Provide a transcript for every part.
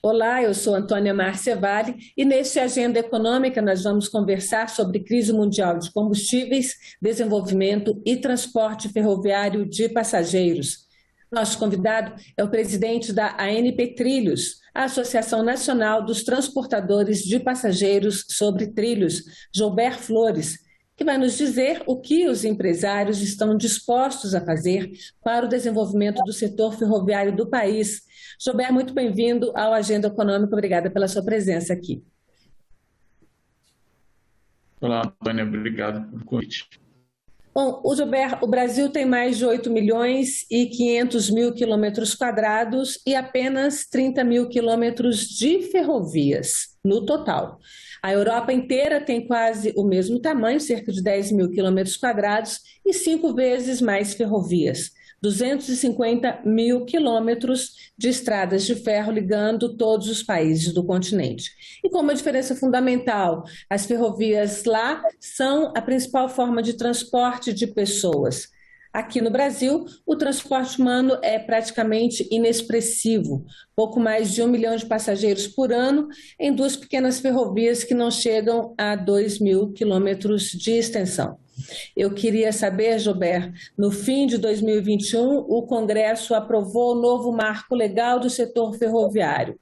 Olá, eu sou Antônia Márcia Vale e neste Agenda Econômica nós vamos conversar sobre crise mundial de combustíveis, desenvolvimento e transporte ferroviário de passageiros. Nosso convidado é o presidente da ANP Trilhos, a Associação Nacional dos Transportadores de Passageiros sobre Trilhos, Joubert Flores, que vai nos dizer o que os empresários estão dispostos a fazer para o desenvolvimento do setor ferroviário do país. Joubert, muito bem-vindo ao Agenda Econômica. Obrigada pela sua presença aqui. Olá, Antônia. Obrigado pelo convite. Bom, Joubert, o Brasil tem mais de 8 milhões e 500 mil quilômetros quadrados e apenas 30 mil quilômetros de ferrovias no total. A Europa inteira tem quase o mesmo tamanho, cerca de 10 mil quilômetros quadrados e 5 vezes mais ferrovias. 250 mil quilômetros de estradas de ferro ligando todos os países do continente. E com uma diferença fundamental, as ferrovias lá são a principal forma de transporte de pessoas. Aqui no Brasil, o transporte humano é praticamente inexpressivo, pouco mais de 1 milhão de passageiros por ano em duas pequenas ferrovias que não chegam a 2 mil quilômetros de extensão. Eu queria saber, Joubert, no fim de 2021, o Congresso aprovou o novo marco legal do setor ferroviário.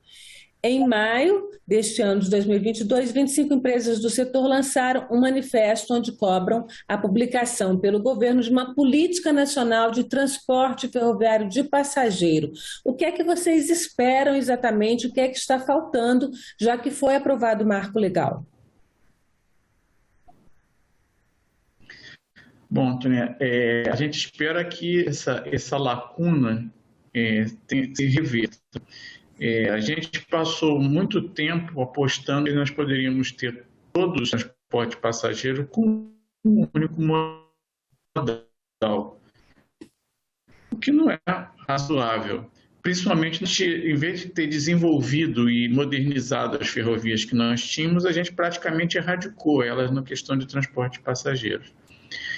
Em maio deste ano de 2022, 25 empresas do setor lançaram um manifesto onde cobram a publicação pelo governo de uma política nacional de transporte ferroviário de passageiro. O que é que vocês esperam exatamente? O que é que está faltando, já que foi aprovado o marco legal? Bom, Antônia, a gente espera que essa lacuna se reverta. A gente passou muito tempo apostando que nós poderíamos ter todo o transporte passageiro com um único modal, o que não é razoável. Principalmente, em vez de ter desenvolvido e modernizado as ferrovias que nós tínhamos, a gente praticamente erradicou elas na questão de transporte de passageiros.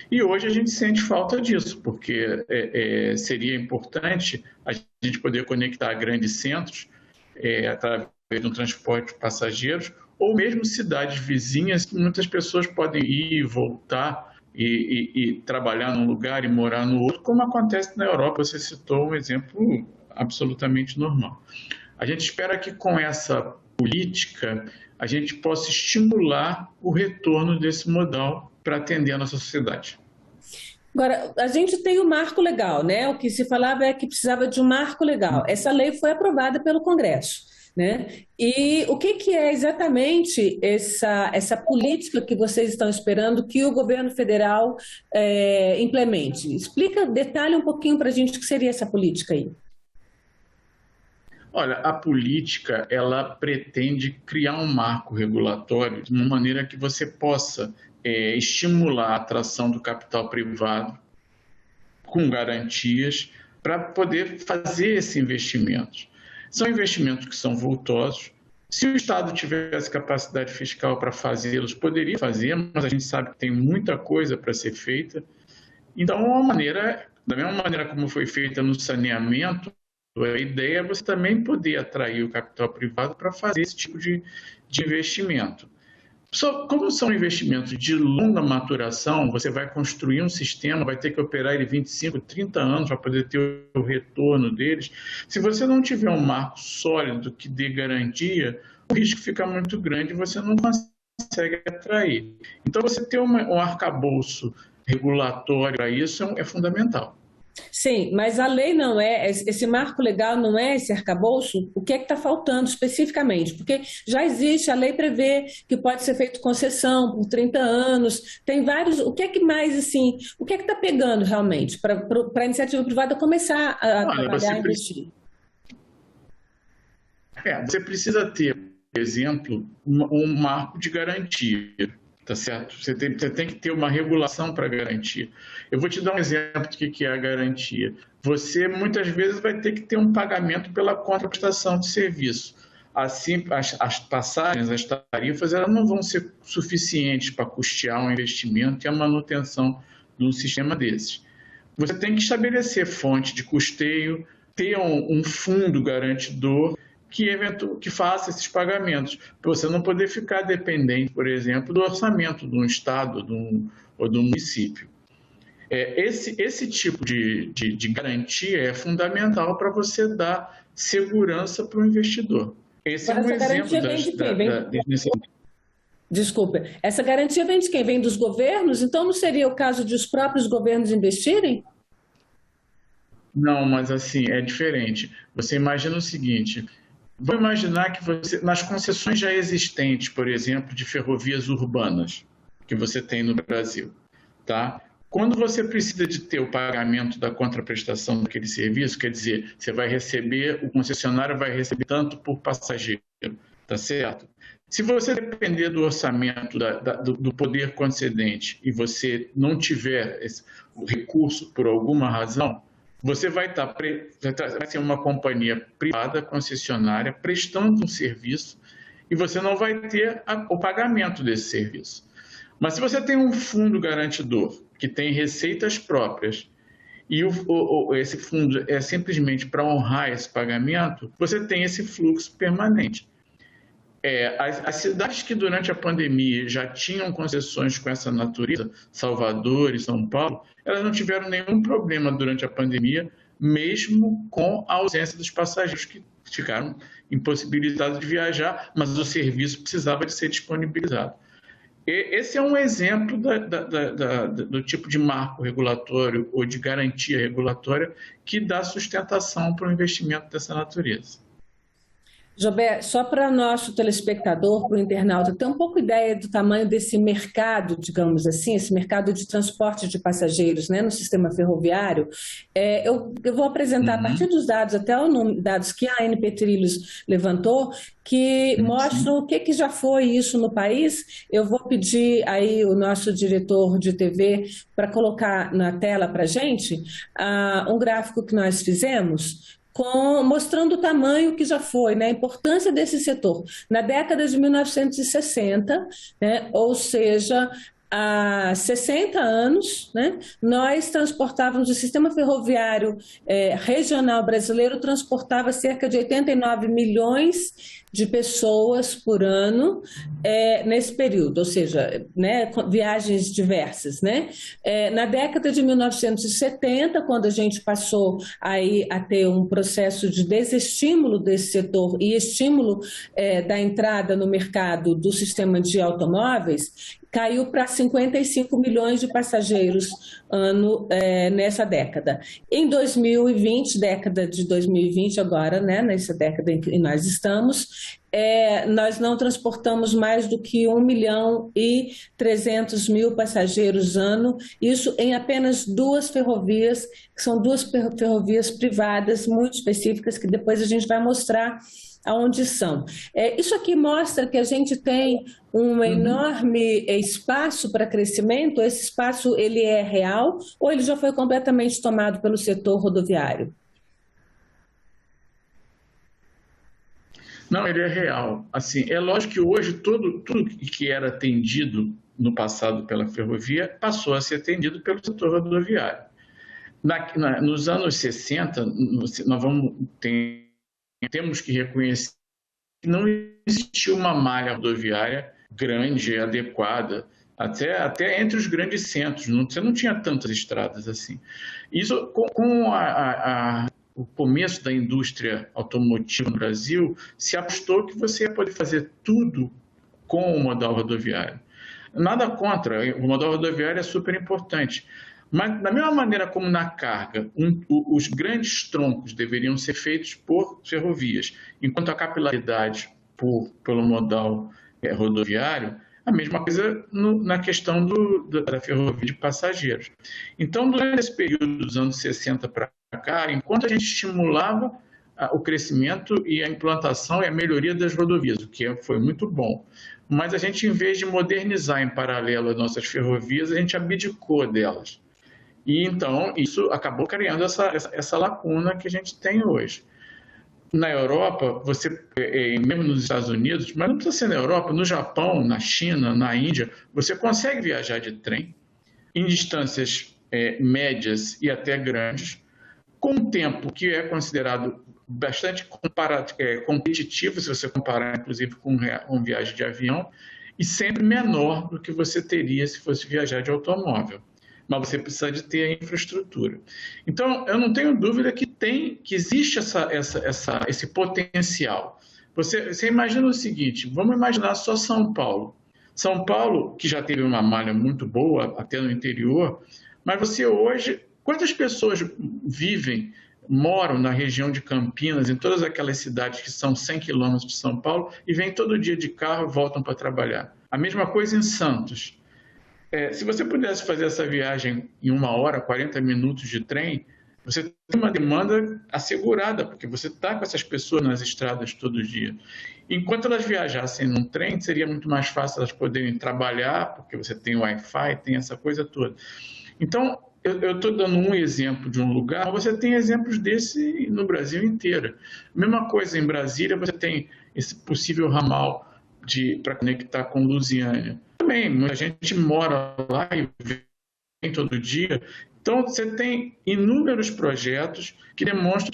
E hoje a gente sente falta disso, porque seria importante a gente poder conectar grandes centros através de um transporte de passageiros, ou mesmo cidades vizinhas que muitas pessoas podem ir e voltar e trabalhar num lugar e morar no outro, como acontece na Europa. Você citou um exemplo absolutamente normal. A gente espera que com essa política a gente possa estimular o retorno desse modal para atender a nossa sociedade. Agora, a gente tem o marco legal, né? O que se falava é que precisava de um marco legal. Essa lei foi aprovada pelo Congresso, né? E o que é exatamente essa política que vocês estão esperando que o governo federal implemente? Explica, detalhe um pouquinho para a gente o que seria essa política aí. Olha, a política, ela pretende criar um marco regulatório de uma maneira que você possa estimular a atração do capital privado com garantias para poder fazer esses investimentos. São investimentos que são vultosos. Se o Estado tivesse capacidade fiscal para fazê-los, poderia fazer, mas a gente sabe que tem muita coisa para ser feita. Então, da mesma maneira como foi feita no saneamento, a ideia é você também poder atrair o capital privado para fazer esse tipo de investimento. Como são investimentos de longa maturação, você vai construir um sistema, vai ter que operar ele 25, 30 anos para poder ter o retorno deles. Se você não tiver um marco sólido que dê garantia, o risco fica muito grande e você não consegue atrair. Então, você ter um arcabouço regulatório para isso é fundamental. Sim, mas a lei não é, esse marco legal não é esse arcabouço? O que é que está faltando especificamente? Porque já existe, a lei prevê que pode ser feito concessão por 30 anos, tem vários, o que é que mais, assim, o que é que está pegando realmente para a iniciativa privada começar a trabalhar e investir? Você precisa ter, por exemplo, um marco de garantia. Tá certo? Você tem que ter uma regulação para garantir. Eu vou te dar um exemplo do que é a garantia. Você, muitas vezes, vai ter que ter um pagamento pela contraprestação de serviço. Assim, as passagens, as tarifas, elas não vão ser suficientes para custear um investimento e a manutenção de um sistema desses. Você tem que estabelecer fonte de custeio, ter um fundo garantidor que faça esses pagamentos, para você não poder ficar dependente, por exemplo, do orçamento de um estado ou de um município. Esse tipo de garantia é fundamental para você dar segurança para o investidor. Esse Agora, é um essa garantia exemplo vem de quem? desse. Desculpa, essa garantia vem de quem? Vem dos governos? Então não seria o caso de os próprios governos investirem? Não, mas assim, é diferente. Você imagina o seguinte: vamos imaginar que você, nas concessões já existentes, por exemplo, de ferrovias urbanas, que você tem no Brasil, tá? Quando você precisa de ter o pagamento da contraprestação daquele serviço, quer dizer, o concessionário vai receber tanto por passageiro, tá certo? Se você depender do orçamento do poder concedente e você não tiver o recurso por alguma razão, você vai ser uma companhia privada, concessionária, prestando um serviço e você não vai ter o pagamento desse serviço. Mas se você tem um fundo garantidor que tem receitas próprias e esse fundo é simplesmente para honrar esse pagamento, você tem esse fluxo permanente. As cidades que durante a pandemia já tinham concessões com essa natureza, Salvador e São Paulo, elas não tiveram nenhum problema durante a pandemia, mesmo com a ausência dos passageiros que ficaram impossibilitados de viajar, mas o serviço precisava de ser disponibilizado. Esse é um exemplo do tipo de marco regulatório ou de garantia regulatória que dá sustentação para o investimento dessa natureza. Jobé, só para nosso telespectador, para o internauta, ter um pouco ideia do tamanho desse mercado, digamos assim, esse mercado de transporte de passageiros, né, no sistema ferroviário, eu vou apresentar a partir dos dados, até os dados que a ANP Trilhos levantou, que mostram o que já foi isso no país. Eu vou pedir aí o nosso diretor de TV para colocar na tela para a gente um gráfico que nós fizemos, mostrando o tamanho que já foi, né, a importância desse setor. Na década de 1960, né, ou seja, há 60 anos, né, nós transportávamos, o sistema ferroviário regional brasileiro transportava cerca de 89 milhões de pessoas por ano nesse período, ou seja, né, viagens diversas, né? Na década de 1970, quando a gente passou aí a ter um processo de desestímulo desse setor e estímulo da entrada no mercado do sistema de automóveis, caiu para 55 milhões de passageiros ano nessa década. Em 2020, década de 2020 agora, né, nessa década em que nós estamos, nós não transportamos mais do que 1.300.000 passageiros ano, isso em apenas duas ferrovias, que são duas ferrovias privadas muito específicas, que depois a gente vai mostrar aonde são. Isso aqui mostra que a gente tem um enorme espaço para crescimento. Esse espaço ele é real ou ele já foi completamente tomado pelo setor rodoviário? Não, ele é real. Assim, é lógico que hoje tudo que era atendido no passado pela ferrovia passou a ser atendido pelo setor rodoviário. Nos anos 60, temos que reconhecer que não existia uma malha rodoviária grande, adequada, até entre os grandes centros. Você não tinha tantas estradas assim. Isso, com o começo da indústria automotiva no Brasil, se apostou que você ia poder fazer tudo com o modal rodoviário. Nada contra, o modal rodoviário é super importante. Mas, da mesma maneira como na carga, os grandes troncos deveriam ser feitos por ferrovias, enquanto a capilaridade pelo modal rodoviário, a mesma coisa na questão da ferrovia de passageiros. Então, durante esse período dos anos 60 para cá, enquanto a gente estimulava o crescimento e a implantação e a melhoria das rodovias, o que foi muito bom, mas a gente, em vez de modernizar em paralelo as nossas ferrovias, a gente abdicou delas. E então isso acabou criando essa lacuna que a gente tem hoje. Na Europa, mesmo nos Estados Unidos, mas não precisa ser na Europa, no Japão, na China, na Índia, você consegue viajar de trem em distâncias médias e até grandes, com um tempo que é considerado bastante competitivo, se você comparar, inclusive, com viagem de avião, e sempre menor do que você teria se fosse viajar de automóvel. Mas você precisa de ter a infraestrutura. Então, eu não tenho dúvida que existe esse potencial. Você imagina o seguinte, vamos imaginar só São Paulo. São Paulo, que já teve uma malha muito boa, até no interior, mas você hoje, quantas pessoas moram na região de Campinas, em todas aquelas cidades que são 100 quilômetros de São Paulo, e vêm todo dia de carro e voltam para trabalhar? A mesma coisa em Santos. Se você pudesse fazer essa viagem em 1 hora, 40 minutos de trem, você tem uma demanda assegurada, porque você está com essas pessoas nas estradas todo dia. Enquanto elas viajassem num trem, seria muito mais fácil elas poderem trabalhar, porque você tem Wi-Fi, tem essa coisa toda. Então, eu estou dando um exemplo de um lugar, mas você tem exemplos desse no Brasil inteiro. Mesma coisa em Brasília, você tem esse possível ramal para conectar com Lusiânia. Também, muita gente mora lá e vem todo dia. Então, você tem inúmeros projetos que demonstram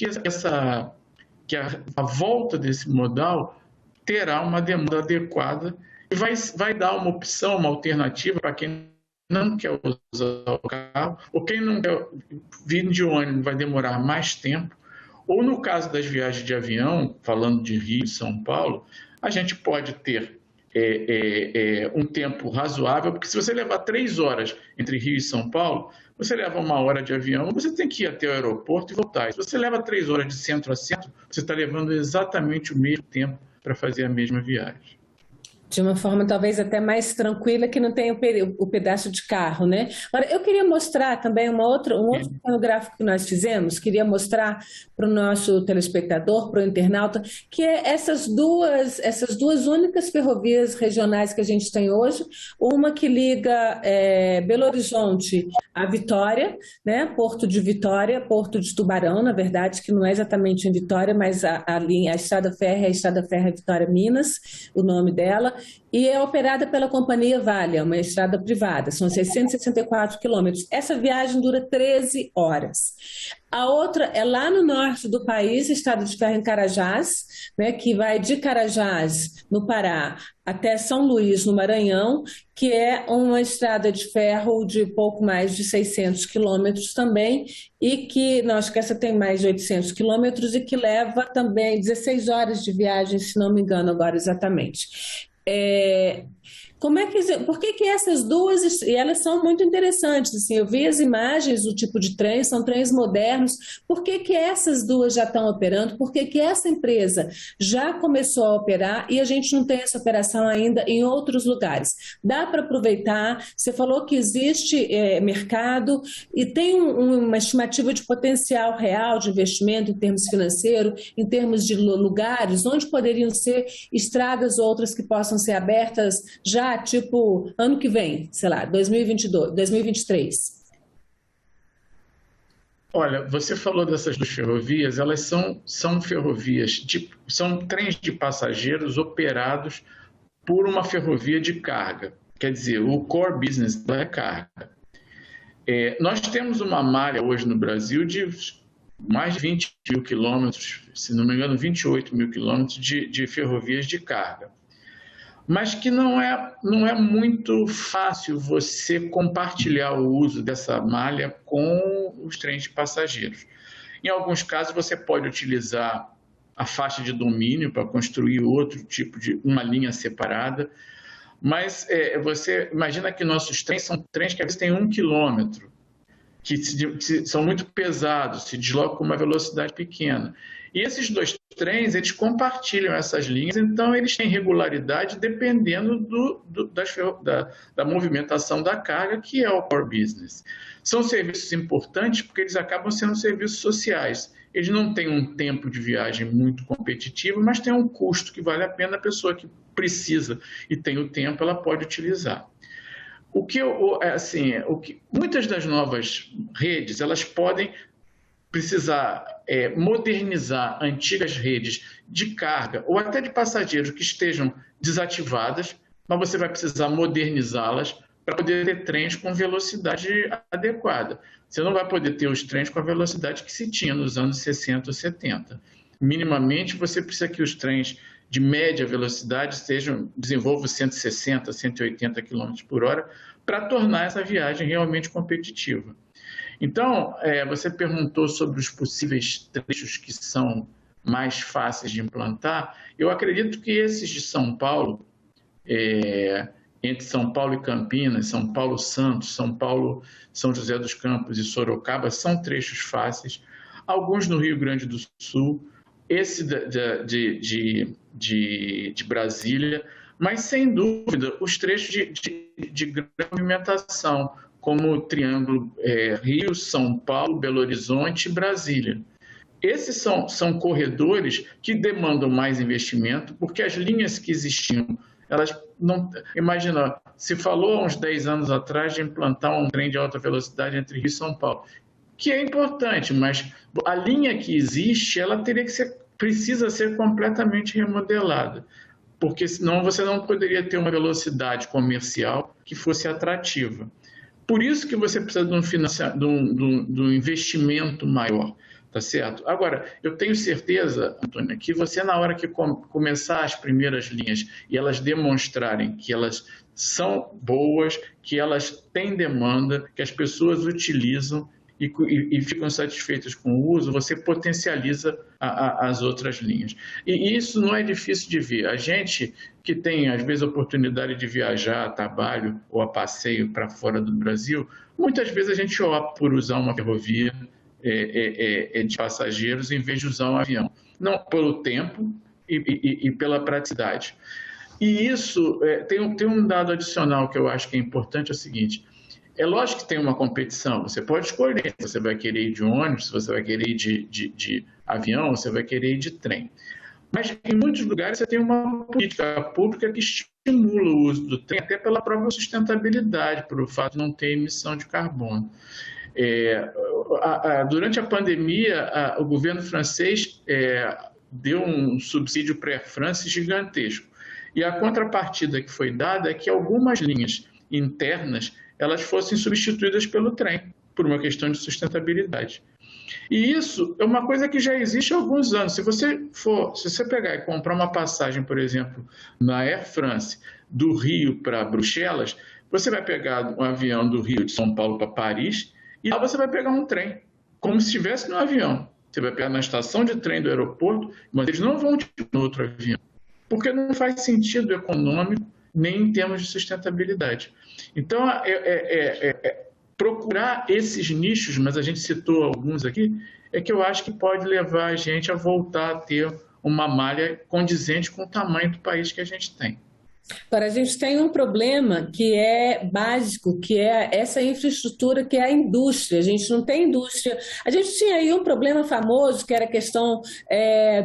que a volta desse modal terá uma demanda adequada e vai dar uma opção, uma alternativa para quem não quer usar o carro, ou quem não quer vir de ônibus vai demorar mais tempo, ou no caso das viagens de avião, falando de Rio e São Paulo, a gente pode ter um tempo razoável, porque se você levar 3 horas entre Rio e São Paulo, você leva 1 hora de avião, você tem que ir até o aeroporto e voltar. Se você leva 3 horas de centro a centro, você está levando exatamente o mesmo tempo para fazer a mesma viagem. De uma forma talvez até mais tranquila, que não tem o pedaço de carro, né? Agora, eu queria mostrar também um outro gráfico que nós fizemos, queria mostrar para o nosso telespectador, para o internauta, que é essas duas únicas ferrovias regionais que a gente tem hoje, uma que liga Belo Horizonte a Vitória, né? Porto de Vitória, Porto de Tubarão, na verdade, que não é exatamente em Vitória, mas a Estrada Férrea, a Estrada Férrea Vitória Minas, o nome dela, e é operada pela companhia Vale, é uma estrada privada, são 664 quilômetros. Essa viagem dura 13 horas. A outra é lá no norte do país, Estrada de Ferro em Carajás, né, que vai de Carajás, no Pará, até São Luís, no Maranhão, que é uma estrada de ferro de pouco mais de 600 quilômetros também, e que, acho que essa tem mais de 800 quilômetros e que leva também 16 horas de viagem, se não me engano agora exatamente. Por que essas duas, e elas são muito interessantes, assim, eu vi as imagens do tipo de trem, são trens modernos, por que essas duas já estão operando, por que essa empresa já começou a operar e a gente não tem essa operação ainda em outros lugares? Dá para aproveitar, você falou que existe mercado e tem uma estimativa de potencial real de investimento em termos financeiros, em termos de lugares, onde poderiam ser estradas outras que possam ser abertas já, tipo, ano que vem, sei lá, 2022, 2023? Olha, você falou dessas duas ferrovias, elas são ferrovias, são trens de passageiros operados por uma ferrovia de carga. Quer dizer, o core business da é carga. Nós temos uma malha hoje no Brasil de mais de 20 mil quilômetros, se não me engano, 28 mil quilômetros de ferrovias de carga. Mas que não é muito fácil você compartilhar o uso dessa malha com os trens de passageiros. Em alguns casos, você pode utilizar a faixa de domínio para construir outro tipo de uma linha separada, mas você imagina que nossos trens são trens que às vezes têm 1 quilômetro, que são muito pesados, se deslocam com uma velocidade pequena. E esses dois trens, eles compartilham essas linhas, então eles têm regularidade dependendo da movimentação da carga, que é o core business. São serviços importantes porque eles acabam sendo serviços sociais. Eles não têm um tempo de viagem muito competitivo, mas têm um custo que vale a pena a pessoa que precisa e tem o tempo, ela pode utilizar. Muitas das novas redes, elas podem precisar modernizar antigas redes de carga ou até de passageiros que estejam desativadas, mas você vai precisar modernizá-las para poder ter trens com velocidade adequada. Você não vai poder ter os trens com a velocidade que se tinha nos anos 60 ou 70. minimamente você precisa que os trens de média velocidade desenvolvam 160, 180 km por hora para tornar essa viagem realmente competitiva. Então, você perguntou sobre os possíveis trechos que são mais fáceis de implantar. Eu acredito que esses de São Paulo, entre São Paulo e Campinas, São Paulo Santos, São Paulo São José dos Campos e Sorocaba, são trechos fáceis. Alguns no Rio Grande do Sul, esse de Brasília, mas sem dúvida os trechos de grande movimentação, como o Triângulo Rio, São Paulo, Belo Horizonte e Brasília. Esses são corredores que demandam mais investimento, porque as linhas que existiam, elas não... Imagina, se falou há uns 10 anos atrás de implantar um trem de alta velocidade entre Rio e São Paulo, que é importante, mas a linha que existe, ela precisa ser completamente remodelada, porque senão você não poderia ter uma velocidade comercial que fosse atrativa. Por isso que você precisa de um investimento maior, tá certo? Agora, eu tenho certeza, Antônia, que você, na hora que começar as primeiras linhas e elas demonstrarem que elas são boas, que elas têm demanda, que as pessoas utilizam e ficam satisfeitas com o uso, você potencializa as outras linhas. E isso não é difícil de ver. A gente que tem, às vezes, a oportunidade de viajar a trabalho ou a passeio para fora do Brasil, muitas vezes a gente opta por usar uma ferrovia de passageiros em vez de usar um avião. Não pelo tempo e pela praticidade. E isso tem um dado adicional que eu acho que é importante, é o seguinte: é lógico que tem uma competição, você pode escolher se você vai querer ir de ônibus, se você vai querer ir de avião, se você vai querer ir de trem. Mas em muitos lugares você tem uma política pública que estimula o uso do trem, até pela própria sustentabilidade, pelo fato de não ter emissão de carbono. Durante a pandemia, o governo francês deu um subsídio para a Air France gigantesco. E a contrapartida que foi dada é que algumas linhas internas elas fossem substituídas pelo trem, por uma questão de sustentabilidade. E isso é uma coisa que já existe há alguns anos. Se você pegar e comprar uma passagem, por exemplo, na Air France, do Rio para Bruxelas, você vai pegar um avião do Rio de São Paulo para Paris, e lá você vai pegar um trem, como se estivesse no avião. Você vai pegar na estação de trem do aeroporto, mas eles não vão te no outro avião, porque não faz sentido econômico, nem em termos de sustentabilidade. Então, procurar esses nichos, mas a gente citou alguns aqui, é que eu acho que pode levar a gente a voltar a ter uma malha condizente com o tamanho do país que a gente tem. Agora, a gente tem um problema que é básico, que é essa infraestrutura, que é a indústria. A gente não tem indústria. A gente tinha aí um problema famoso, que era a questão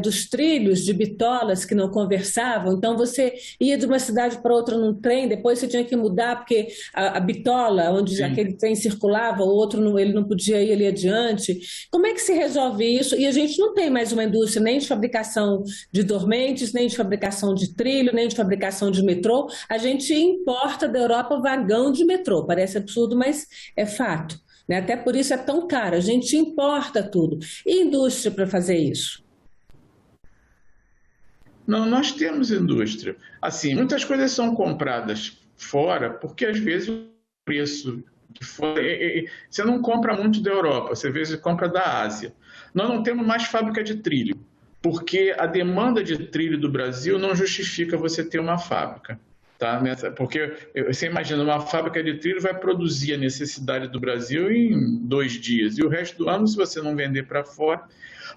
dos trilhos de bitolas que não conversavam. Então, você ia de uma cidade para outra num trem, depois você tinha que mudar, porque a bitola, onde Sim. aquele trem circulava, o outro ele não podia ir ali adiante. Como é que se resolve isso? E a gente não tem mais uma indústria nem de fabricação de dormentes, nem de fabricação de trilho, nem de fabricação de metrô, a gente importa da Europa vagão de metrô. Parece absurdo, mas é fato, né? Até por isso é tão caro. A gente importa tudo. E indústria para fazer isso? Não, nós temos indústria. Assim, muitas coisas são compradas fora porque às vezes o preço de fora, você não compra muito da Europa, você às vezes compra da Ásia. Nós não temos mais fábrica de trilho, porque a demanda de trilho do Brasil não justifica você ter uma fábrica. Tá? Porque você imagina, uma fábrica de trilho vai produzir a necessidade do Brasil em 2 dias, e o resto do ano, se você não vender para fora.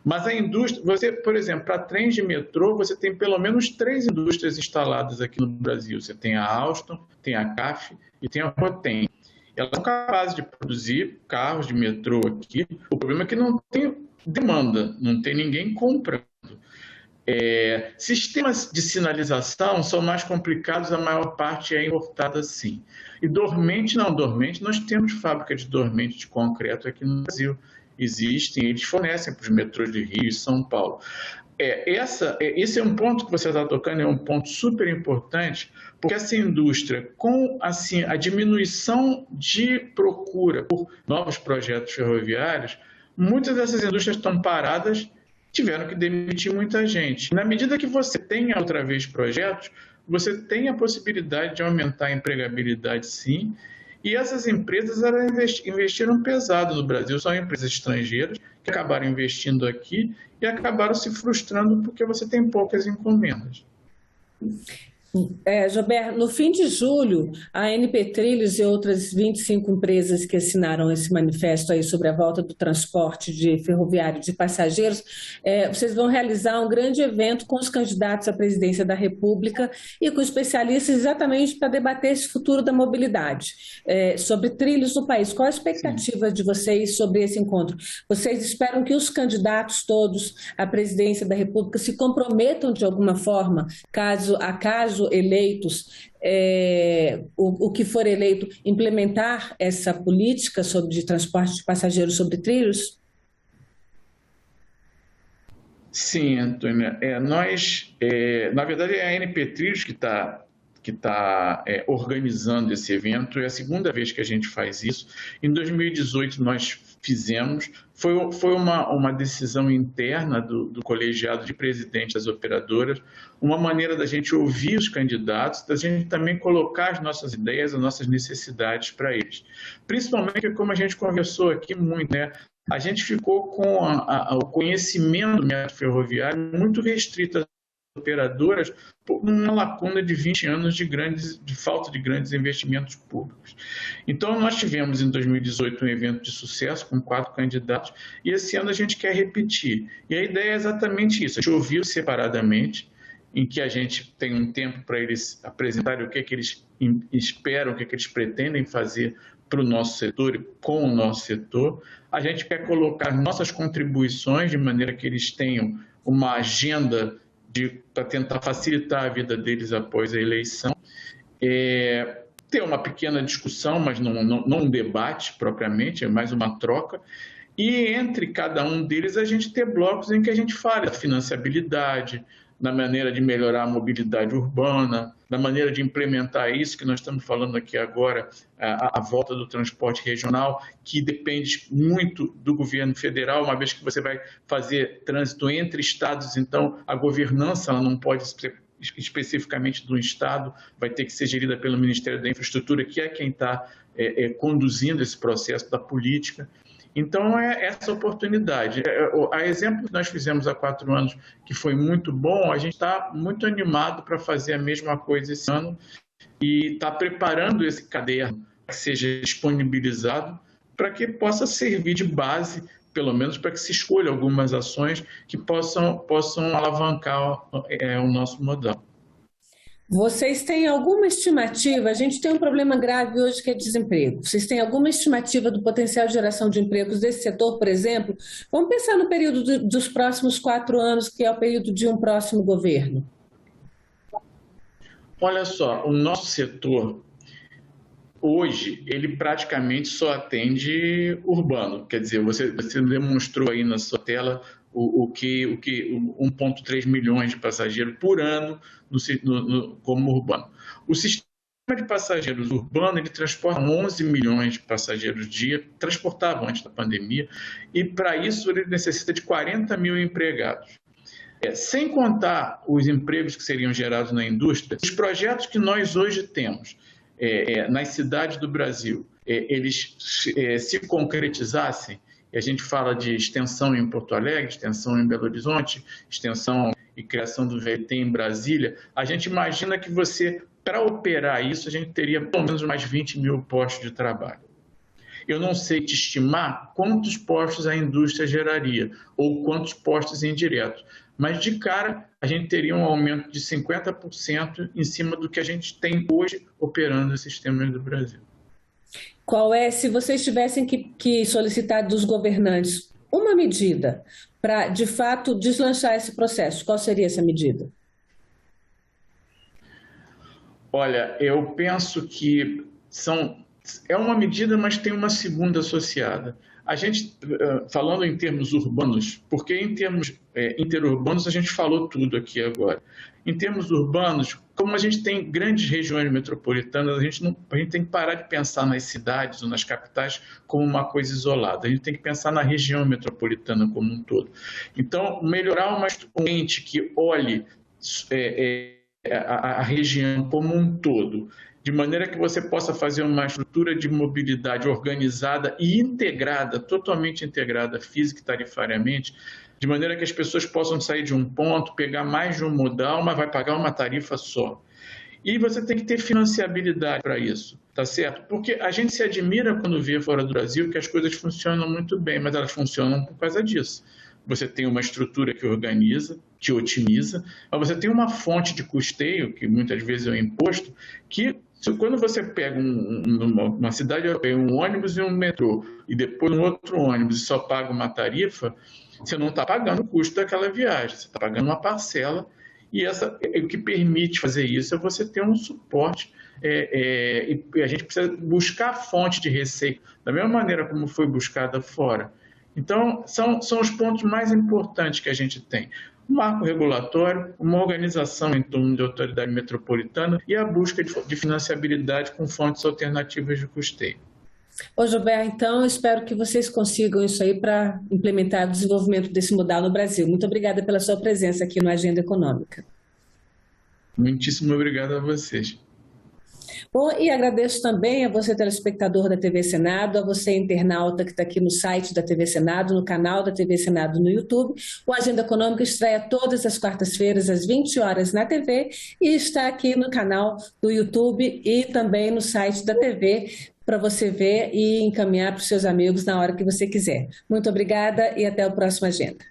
Mas a indústria, você, por exemplo, para trens de metrô, você tem pelo menos 3 indústrias instaladas aqui no Brasil. Você tem a Alstom, tem a CAF e tem a Rotem. Elas são capazes de produzir carros de metrô aqui. O problema é que não tem demanda, não tem ninguém comprando. Sistemas de sinalização são mais complicados, a maior parte é importada sim. E dormente, nós temos fábrica de dormente de concreto aqui no Brasil. Existem, eles fornecem para os metrôs de Rio e São Paulo. Esse é um ponto que você está tocando, é um ponto super importante, porque essa indústria, com assim, a diminuição de procura por novos projetos ferroviários, muitas dessas indústrias estão paradas tiveram que demitir muita gente. Na medida que você tenha outra vez projetos, você tem a possibilidade de aumentar a empregabilidade, sim, e essas empresas elas investiram pesado no Brasil, são empresas estrangeiras que acabaram investindo aqui e acabaram se frustrando porque você tem poucas encomendas. Jober, no fim de julho, a NP Trilhos e outras 25 empresas que assinaram esse manifesto aí sobre a volta do transporte ferroviário de passageiros, vocês vão realizar um grande evento com os candidatos à presidência da República e com especialistas exatamente para debater esse futuro da mobilidade, sobre trilhos no país. Qual a expectativa Sim. de vocês sobre esse encontro? Vocês esperam que os candidatos todos à presidência da República se comprometam de alguma forma, caso eleitos, o que for eleito, implementar essa política de transporte de passageiros sobre trilhos? Sim, Antônia. Na verdade, é a NP Trilhos que tá organizando esse evento. É a segunda vez que a gente faz isso. Em 2018, nós fizemos. Foi uma decisão interna do colegiado de presidentes das operadoras, uma maneira da gente ouvir os candidatos, da gente também colocar as nossas ideias, as nossas necessidades para eles. Principalmente, como a gente conversou aqui muito, né? A gente ficou com o conhecimento do método ferroviário muito restrito às operadoras por uma lacuna de 20 anos de falta de grandes investimentos públicos. Então, nós tivemos em 2018 um evento de sucesso com 4 candidatos e esse ano a gente quer repetir. E a ideia é exatamente isso, a gente ouviu separadamente, em que a gente tem um tempo para eles apresentarem o que é que eles esperam, o que é que eles pretendem fazer para o nosso setor e com o nosso setor. A gente quer colocar nossas contribuições de maneira que eles tenham uma agenda para tentar facilitar a vida deles após a eleição. Ter uma pequena discussão, mas não um debate propriamente, é mais uma troca. E entre cada um deles a gente ter blocos em que a gente fala da financiabilidade, na maneira de melhorar a mobilidade urbana, na maneira de implementar isso que nós estamos falando aqui agora, a volta do transporte regional, que depende muito do governo federal, uma vez que você vai fazer trânsito entre estados, então a governança ela não pode ser especificamente do estado, vai ter que ser gerida pelo Ministério da Infraestrutura, que é quem está conduzindo esse processo da política. Então, é essa oportunidade. A exemplo que nós fizemos há 4 anos, que foi muito bom, a gente está muito animado para fazer a mesma coisa esse ano e está preparando esse caderno para que seja disponibilizado para que possa servir de base, pelo menos para que se escolha algumas ações que possam alavancar o nosso modal. Vocês têm alguma estimativa? A gente tem um problema grave hoje que é desemprego. Vocês têm alguma estimativa do potencial de geração de empregos desse setor, por exemplo? Vamos pensar no período dos próximos 4 anos, que é o período de um próximo governo. Olha só, o nosso setor, hoje, ele praticamente só atende urbano. Quer dizer, você demonstrou aí na sua tela o que 1,3 milhões de passageiros por ano como urbano. O sistema de passageiros urbano, ele transporta 11 milhões de passageiros dia, transportava antes da pandemia, e para isso ele necessita de 40 mil empregados. Sem contar os empregos que seriam gerados na indústria, os projetos que nós hoje temos nas cidades do Brasil, eles se concretizassem, e a gente fala de extensão em Porto Alegre, extensão em Belo Horizonte, extensão e criação do VT em Brasília, a gente imagina que para operar isso, a gente teria pelo menos mais 20 mil postos de trabalho. Eu não sei te estimar quantos postos a indústria geraria, ou quantos postos indiretos, mas de cara a gente teria um aumento de 50% em cima do que a gente tem hoje operando os sistemas do Brasil. Se vocês tivessem que solicitar dos governantes uma medida para, de fato, deslanchar esse processo, qual seria essa medida? Olha, eu penso que é uma medida, mas tem uma segunda associada. A gente, falando em termos urbanos, porque em termos interurbanos a gente falou tudo aqui agora. Em termos urbanos, como a gente tem grandes regiões metropolitanas, a gente tem que parar de pensar nas cidades ou nas capitais como uma coisa isolada. A gente tem que pensar na região metropolitana como um todo. Então, melhorar uma ente que olhe a região como um todo, de maneira que você possa fazer uma estrutura de mobilidade organizada e integrada, totalmente integrada física e tarifariamente, de maneira que as pessoas possam sair de um ponto, pegar mais de um modal, mas vai pagar uma tarifa só. E você tem que ter financiabilidade para isso, tá certo? Porque a gente se admira quando vê fora do Brasil que as coisas funcionam muito bem, mas elas funcionam por causa disso. Você tem uma estrutura que organiza, que otimiza, mas você tem uma fonte de custeio, que muitas vezes é o imposto, que quando você pega uma cidade europeia, um ônibus e um metrô, e depois um outro ônibus e só paga uma tarifa, você não está pagando o custo daquela viagem, você está pagando uma parcela, e o que permite fazer isso é você ter um suporte, e a gente precisa buscar a fonte de receita, da mesma maneira como foi buscada fora. Então, são os pontos mais importantes que a gente tem. Um marco regulatório, uma organização em torno de autoridade metropolitana e a busca de financiabilidade com fontes alternativas de custeio. Ô Gilberto, então, espero que vocês consigam isso aí para implementar o desenvolvimento desse modal no Brasil. Muito obrigada pela sua presença aqui no Agenda Econômica. Muitíssimo obrigado a vocês. Bom, e agradeço também a você, telespectador da TV Senado, a você, internauta que está aqui no site da TV Senado, no canal da TV Senado no YouTube. O Agenda Econômica estreia todas as quartas-feiras, às 20 horas na TV, e está aqui no canal do YouTube e também no site da TV, para você ver e encaminhar para os seus amigos na hora que você quiser. Muito obrigada e até o próximo Agenda.